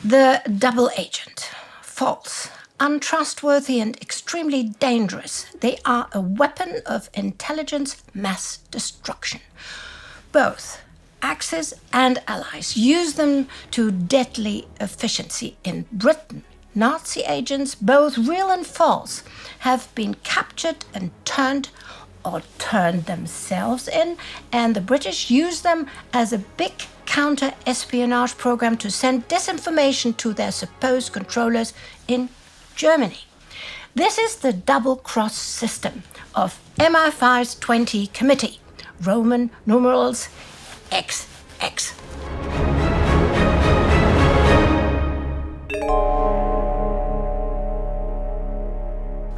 The double agent. False, untrustworthy, and extremely dangerous. They are a weapon of intelligence mass destruction. Both Axis and Allies use them to deadly efficiency. In Britain, Nazi agents, both real and false, have been captured and turned or turned themselves in, and the British use them as a big counter-espionage program to send disinformation to their supposed controllers in Germany. This is the double-cross system of MI5's 20 Committee, Roman numerals XX.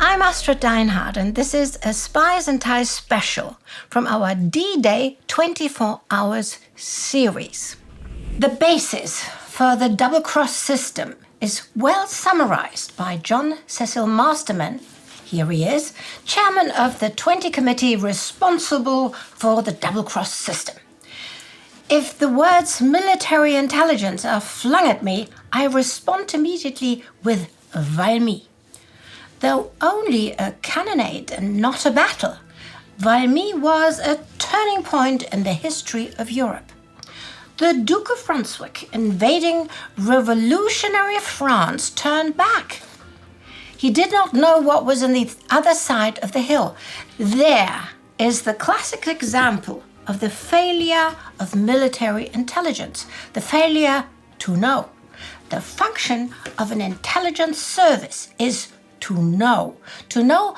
I'm Astrid Deinhard, and this is a Spies and Ties special from our D-Day 24 Hours series. The basis for the double-cross system is well summarized by John Cecil Masterman. Here he is, chairman of the 20 Committee responsible for the double-cross system. If the words military intelligence are flung at me, I respond immediately with weil me. Though only a cannonade and not a battle, Valmy was a turning point in the history of Europe. The Duke of Brunswick, invading revolutionary France, turned back. He did not know what was on the other side of the hill. There is the classic example of the failure of military intelligence, the failure to know. The function of an intelligence service is to know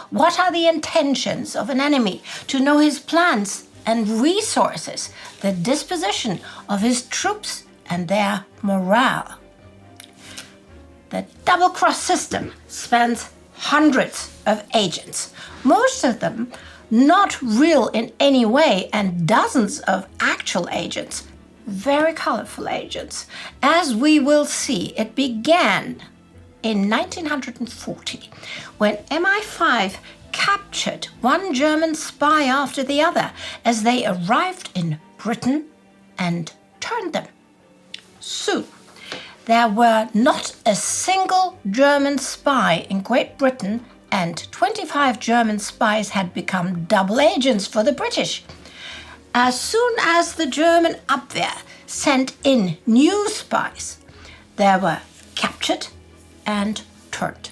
what are the intentions of an enemy, to know his plans and resources, the disposition of his troops and their morale. The double-cross system spans hundreds of agents, most of them not real in any way, and dozens of actual agents, very colorful agents. As we will see, it began in 1940, when MI5 captured one German spy after the other as they arrived in Britain and turned them. Soon, there were not a single German spy in Great Britain, and 25 German spies had become double agents for the British. As soon as the German Abwehr sent in new spies, they were captured and turned.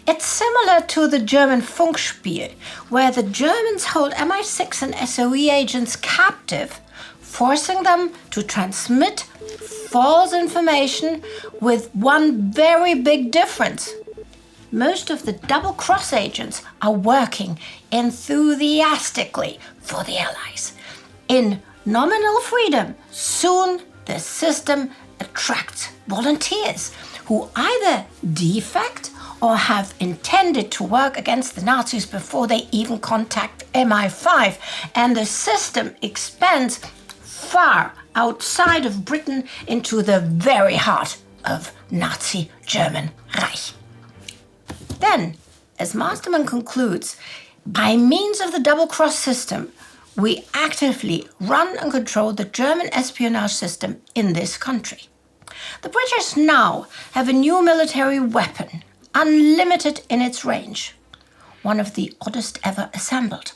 It's similar to the German Funkspiel, where the Germans hold MI6 and SOE agents captive, forcing them to transmit false information, with one very big difference. Most of the double-cross agents are working enthusiastically for the Allies. In nominal freedom, soon the system attracts volunteers who either defect or have intended to work against the Nazis before they even contact MI5, and the system expands far outside of Britain into the very heart of Nazi German Reich. Then, as Masterman concludes, by means of the double-cross system, we actively run and control the German espionage system in this country. The British now have a new military weapon, unlimited in its range, one of the oddest ever assembled,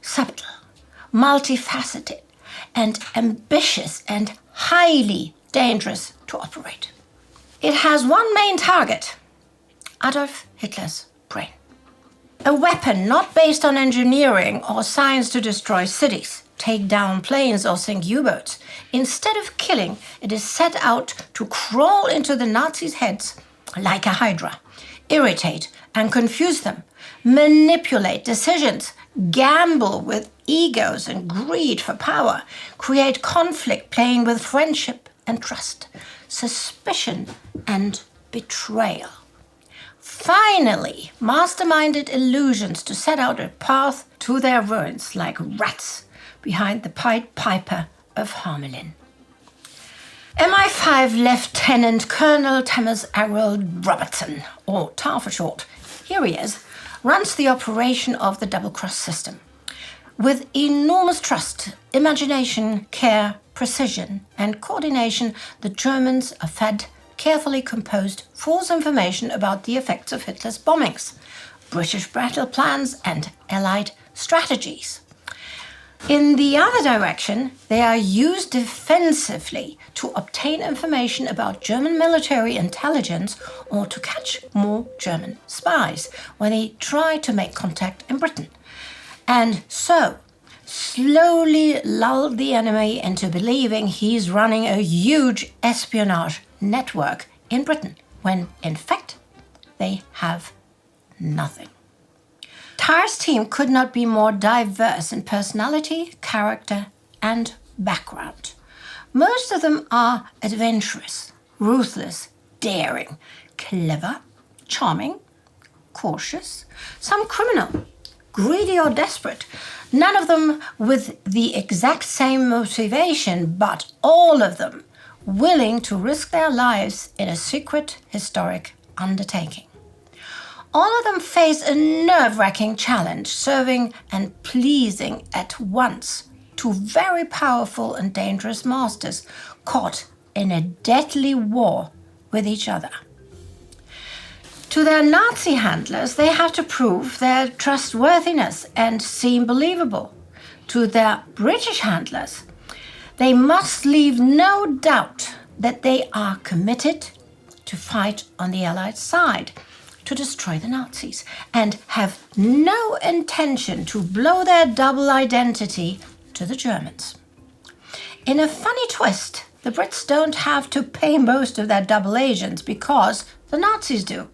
subtle, multifaceted, and ambitious, and highly dangerous to operate. It has one main target: Adolf Hitler's brain. A weapon not based on engineering or science to destroy cities, take down planes, or sink U-boats. Instead of killing, it is set out to crawl into the Nazis' heads like a hydra, irritate and confuse them, manipulate decisions, gamble with egos and greed for power, create conflict playing with friendship and trust, suspicion and betrayal. Finally, masterminded illusions to set out a path to their ruins like rats behind the Pied Piper of Hamelin. MI5 Lieutenant Colonel Thomas Harold Robertson, or TAR for short, here he is, runs the operation of the double-cross system. With enormous trust, imagination, care, precision, and coordination, the Germans are fed carefully composed false information about the effects of Hitler's bombings, British battle plans, and Allied strategies. In the other direction, they are used defensively to obtain information about German military intelligence or to catch more German spies when they try to make contact in Britain. And so, slowly lull the enemy into believing he's running a huge espionage network in Britain, when in fact they have nothing. Tyre's team could not be more diverse in personality, character, and background. Most of them are adventurous, ruthless, daring, clever, charming, cautious, some criminal, greedy or desperate, none of them with the exact same motivation, but all of them willing to risk their lives in a secret historic undertaking. All of them face a nerve-wracking challenge, serving and pleasing at once two very powerful and dangerous masters caught in a deadly war with each other. To their Nazi handlers, they have to prove their trustworthiness and seem believable. To their British handlers, they must leave no doubt that they are committed to fight on the Allied side, to destroy the Nazis, and have no intention to blow their double identity to the Germans. In a funny twist, the Brits don't have to pay most of their double agents because the Nazis do.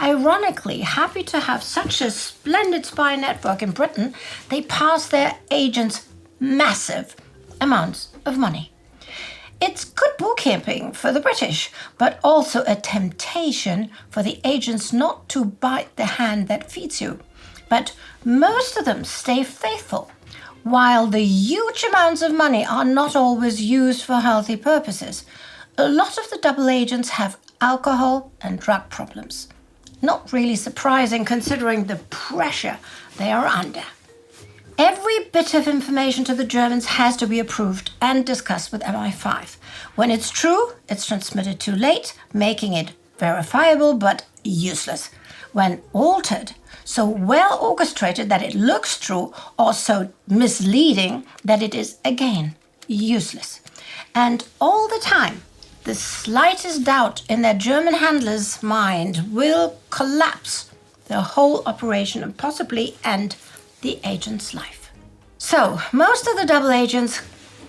Ironically, happy to have such a splendid spy network in Britain, they pass their agents massive amounts of money. It's good bookkeeping for the British, but also a temptation for the agents not to bite the hand that feeds you. But most of them stay faithful, while the huge amounts of money are not always used for healthy purposes. A lot of the double agents have alcohol and drug problems. Not really surprising considering the pressure they are under. Every bit of information to the Germans has to be approved and discussed with MI5. When it's true, it's transmitted too late, making it verifiable but useless. When altered, so well orchestrated that it looks true, or so misleading that it is again useless. And all the time, the slightest doubt in their German handler's mind will collapse the whole operation and possibly end the agent's life. So, most of the double agents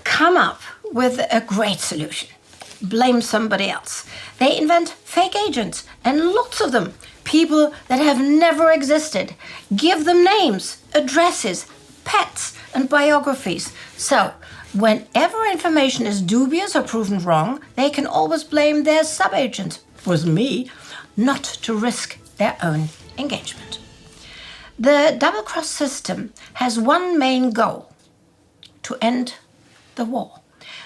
come up with a great solution. Blame somebody else. They invent fake agents, and lots of them, people that have never existed. Give them names, addresses, pets, and biographies. So, whenever information is dubious or proven wrong, they can always blame their sub-agent, was me, not to risk their own engagement. The double-cross system has one main goal: to end the war.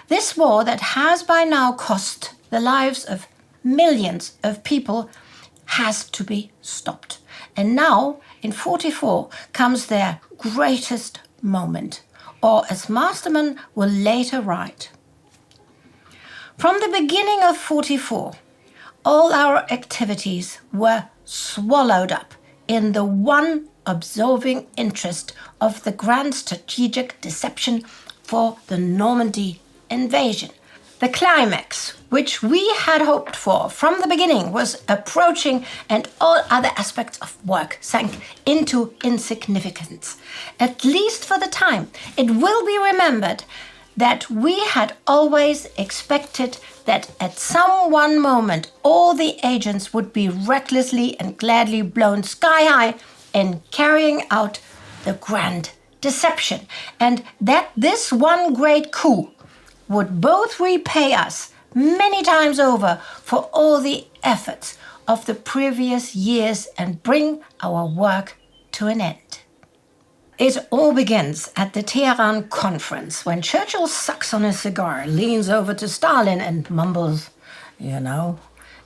This war that has by now cost the lives of millions of people has to be stopped. And now, in 1944, comes their greatest moment, or as Masterman will later write. From the beginning of 1944, all our activities were swallowed up in the one absorbing interest of the grand strategic deception for the Normandy invasion. The climax, which we had hoped for from the beginning, was approaching, and all other aspects of work sank into insignificance. At least for the time, it will be remembered that we had always expected that at some one moment all the agents would be recklessly and gladly blown sky high in carrying out the grand deception, and that this one great coup would both repay us many times over for all the efforts of the previous years and bring our work to an end. It all begins at the Tehran conference when Churchill sucks on his cigar, leans over to Stalin and mumbles, "You know,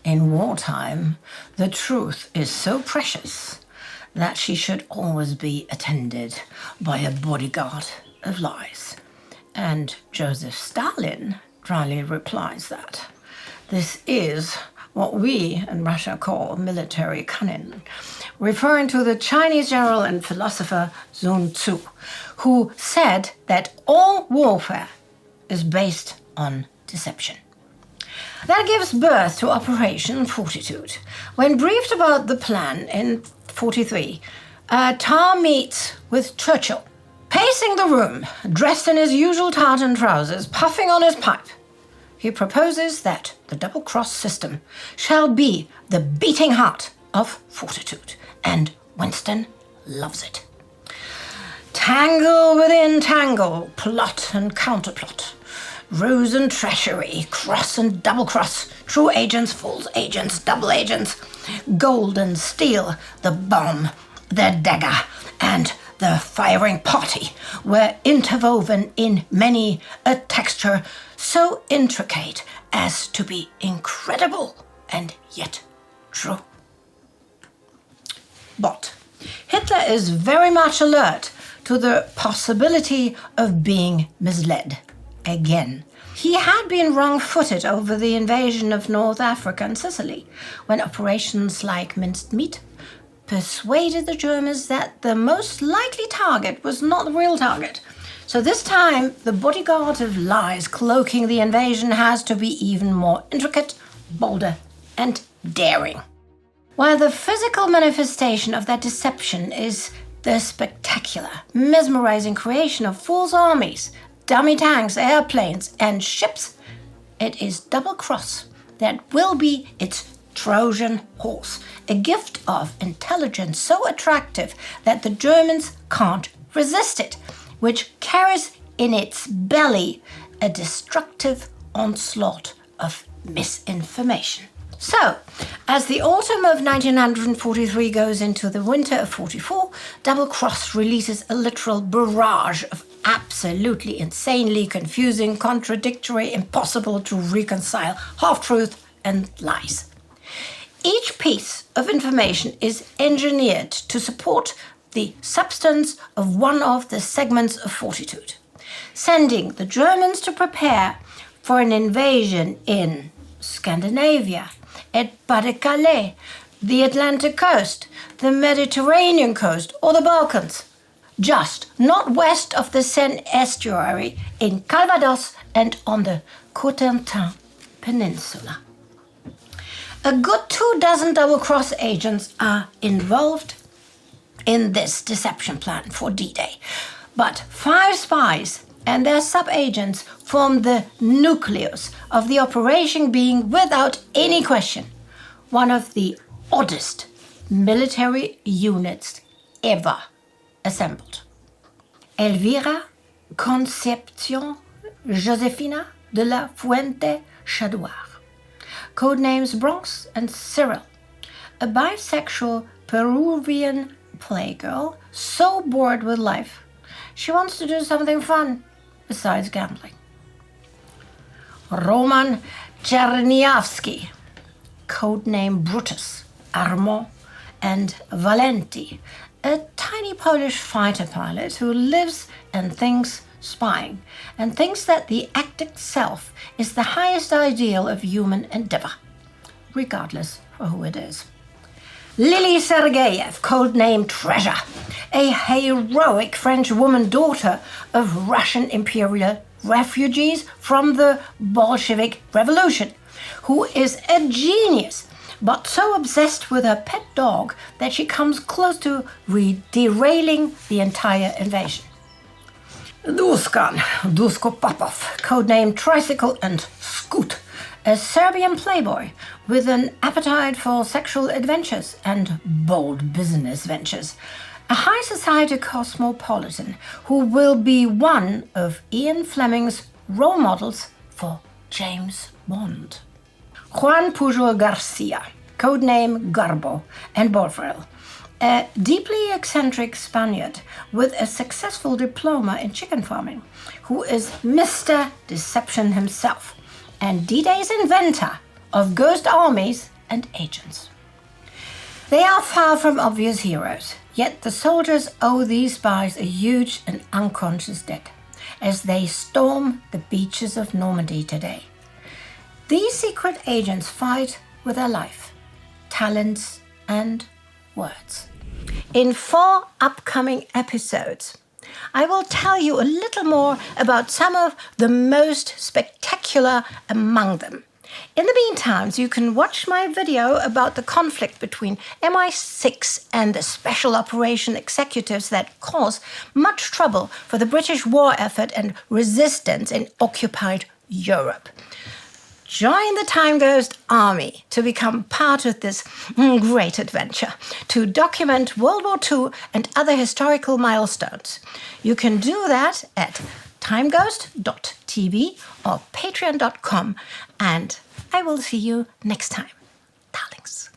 in wartime, the truth is so precious that she should always be attended by a bodyguard of lies. And Joseph Stalin dryly replies that this is what we in Russia call military cunning, referring to the Chinese general and philosopher Sun Tzu, who said that all warfare is based on deception. That gives birth to Operation Fortitude. When briefed about the plan in 43, Tar meets with Churchill, pacing the room, dressed in his usual tartan trousers, puffing on his pipe. He proposes that the double-cross system shall be the beating heart of fortitude, and Winston loves it. Tangle within tangle, plot and counterplot, ruse and treachery, cross and double-cross, true agents, false agents, double agents, gold and steel, the bomb, the dagger, and the firing party were interwoven in many a texture so intricate as to be incredible and yet true. But Hitler is very much alert to the possibility of being misled again. He had been wrong-footed over the invasion of North Africa and Sicily, when operations like minced meat persuaded the Germans that the most likely target was not the real target. So this time, the bodyguard of lies cloaking the invasion has to be even more intricate, bolder, and daring. While the physical manifestation of that deception is the spectacular, mesmerizing creation of false armies, dummy tanks, airplanes, and ships, it is double-cross that will be its Trojan horse, a gift of intelligence so attractive that the Germans can't resist it, which carries in its belly a destructive onslaught of misinformation. So, as the autumn of 1943 goes into the winter of 44, Double Cross releases a literal barrage of absolutely insanely confusing, contradictory, impossible to reconcile half-truth and lies. Each piece of information is engineered to support the substance of one of the segments of fortitude, sending the Germans to prepare for an invasion in Scandinavia, at Pas-de-Calais, the Atlantic coast, the Mediterranean coast, or the Balkans, just not west of the Seine estuary in Calvados and on the Cotentin Peninsula. A good 24 double-cross agents are involved in this deception plan for D-Day, but 5 spies and their sub-agents form the nucleus of the operation, being without any question one of the oddest military units ever assembled. Elvira Concepcion Josefina de la Fuente Chadouard, codenames Bronx and Cyril, a bisexual Peruvian playgirl so bored with life she wants to do something fun besides gambling. Roman Czerniawski, codename Brutus, Armand, and Valenti, a tiny Polish fighter pilot who lives and thinks spying, and thinks that the act itself is the highest ideal of human endeavor, regardless of who it is. Lily Sergeyev, codename Treasure, a heroic French woman, daughter of Russian imperial refugees from the Bolshevik Revolution, who is a genius, but so obsessed with her pet dog that she comes close to derailing the entire invasion. Dusko Popov, codenamed Tricycle and Scoot, a Serbian playboy with an appetite for sexual adventures and bold business ventures, a high society cosmopolitan who will be one of Ian Fleming's role models for James Bond. Juan Pujol Garcia, codename Garbo and Bovril, a deeply eccentric Spaniard with a successful diploma in chicken farming, who is Mr. Deception himself and D-Day's inventor of ghost armies and agents. They are far from obvious heroes, Yet the soldiers owe these spies a huge and unconscious debt as they storm the beaches of Normandy today. These secret agents fight with their life, talents, and words. In 4 upcoming episodes, I will tell you a little more about some of the most spectacular among them. In the meantime, you can watch my video about the conflict between MI6 and the special operation executives that cause much trouble for the British war effort and resistance in occupied Europe. Join the Time Ghost Army to become part of this great adventure, to document World War II and other historical milestones. You can do that at timeghost.tv or patreon.com, and I will see you next time. Darlings.